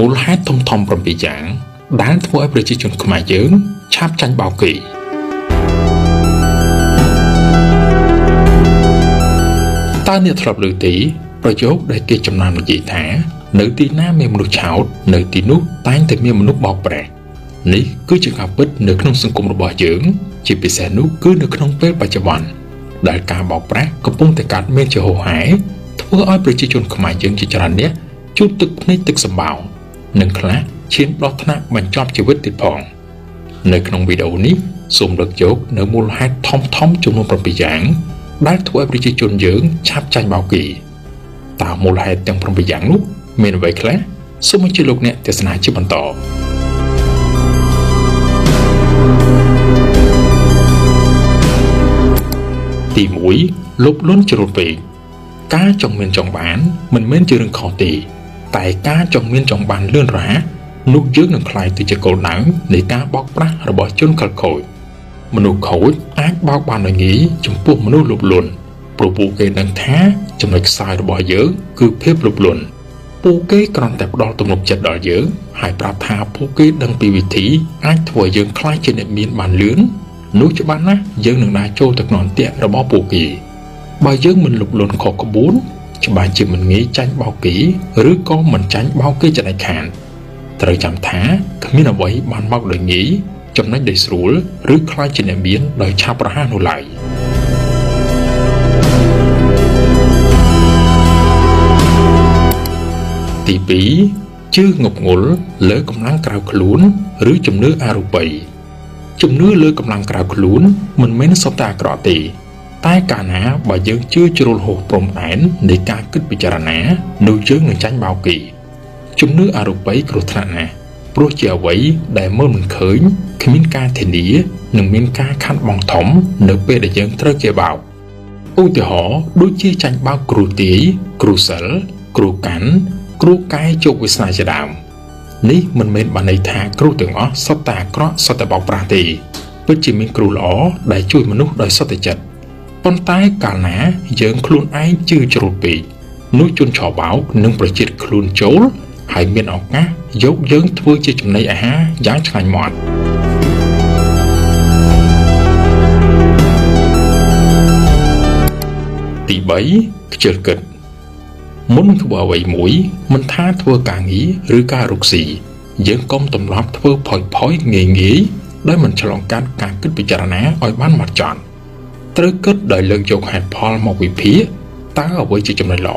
មូលហេតុធំៗ7យ៉ាងដែលធ្វើឲ្យប្រជាជនខ្មែរយើងឆាប់ចាញ់បោកគេតើអ្នកធ្លាប់ឮទេប្រយោគដែលគេចំណាំនិយាយថានៅទីណាមានមនុស្សឆោតនៅទីនោះតែងតែមានមនុស្សបោកប្រាស់នេះគឺជាការពិតនៅក្នុងសង្គមរបស់យើងជាពិសេសនោះគឺនៅក្នុងពេលបច្ចុប្បន្នដែលការបោកប្រាស់កំពុងតែកើតមានជាហូរហែធ្វើឲ្យប្រជាជនខ្មែរយើងជាច្រើនអ្នកជួបទឹកភ្នែកទឹកសម្បោរនិងខ្លះឈានដល់ថ្នាក់បញ្ចប់ជីវិតទៀតផងនៅក្នុងវីដេអូនេះសូមលើកយកនៅមូលហេតុធំចំនួន7យ៉ាងដែលធ្វើឲ្យប្រជាជនយើងឆាប់ចាញ់បោកគេតើមូលហេតុទាំង7យ៉ាងនោះមានអ្វីខ្លះសូមអញ្ជើញលោកអ្នកទស្សនាជាបន្តទី1លុបលន់ជ្រុលពេកការចង់មានចង់បានមិនមែនជារឿងខុសទេតែការចង់មានចង់បានលឿនរហ័សនោះយើងនឹងក្លាយទៅជាគោលដៅនៃការបោកប្រាស់របស់ជនខិលខូចមនុស្សខូចអាចបោកបានងាយចំពោះមនុស្សលុបលន់ព្រោះពួកគេដឹងថាចំណុចខ្សោយរបស់យើងគឺភាពលុបលន់ពួកគេគ្រាន់តែផ្ដល់ទំនុកចិត្តដល់យើងហើយប្រាប់ថាពួកគេដឹងពីវិធីអាចធ្វើឲ្យយើងក្លាយជាអ្នកមានបានលឿននោះច្បាស់ណាស់យើងនឹងដើរចូលទៅក្នុងអន្ទាក់របស់ពួកគេបើយើងមិនលុបលន់ខុសក្បួនច្បាស់ជាមិនងាយចាញ់បោកគេឬក៏មិនចាញ់បោកគេចដាច់ខាតត្រូវចាំថាគ្មានអ្វីបានមកដោយងាយចំណេញដោយស្រួលឬខ្លាចជាអ្នកមានដោយឆាប់រហ័សនោះឡើយទី2ជឿងប់ងល់លើកម្លាំងក្រៅខ្លួនឬជំនឿអរូបីជំនឿលើកម្លាំងក្រៅខ្លួនមិនមែនសុទ្ធតែអាក្រក់ទេតែកាលណាបើយើងជឿជ្រុលហួសព្រំដែននៃការគិតពិចារណានោះយើងនឹងចាញ់បោកគេជំនឿអរូបីគ្រោះថ្នាក់ណាស់ព្រោះជាអ្វីដែលមើលមិនឃើញគ្មានការធានានិងមានការខាត់បងធំនៅពេលដែលយើងត្រូវគេបោកឧទាហរណ៍ដូចជាចាញ់បោកគ្រូទាយគ្រូសិលគ្រូកាន់គ្រូកាយជោគវាសនាជាដើមនេះមិនមែនបានន័យថាគ្រូទាំងអស់សុទ្ធតែអាក្រក់សុទ្ធតែបោកប្រាស់ទេពិតជាមានគ្រូល្អដែលជួយមនុស្សដោយសុទ្ធតែចិត្តប៉ុន្តែកាលណាយើងខ្លួនឯងជឿជ្រុលពេកនោះជនឆោបោកនឹងប្រជិតខ្លួនចូលហើយមានឱកាសយកយើងធ្វើជាចំណីអាហារយ៉ាងឆ្ងាញ់មាត់ទី3ខ្ជិលគិតមុននឹងធ្វើអ្វីមួយមិនថាធ្វើការងារឬការរកស៊ីយើងកុំទម្លាប់ធ្វើផុយងាយដោយមិនឆ្លងកាត់ការគិតពិចារណាឲ្យបានហ្មត់ចត់ត្រូវគិតដោយលើកយកហេតុផលមកវិភាគតើអ្វីជាចំណុចល្អ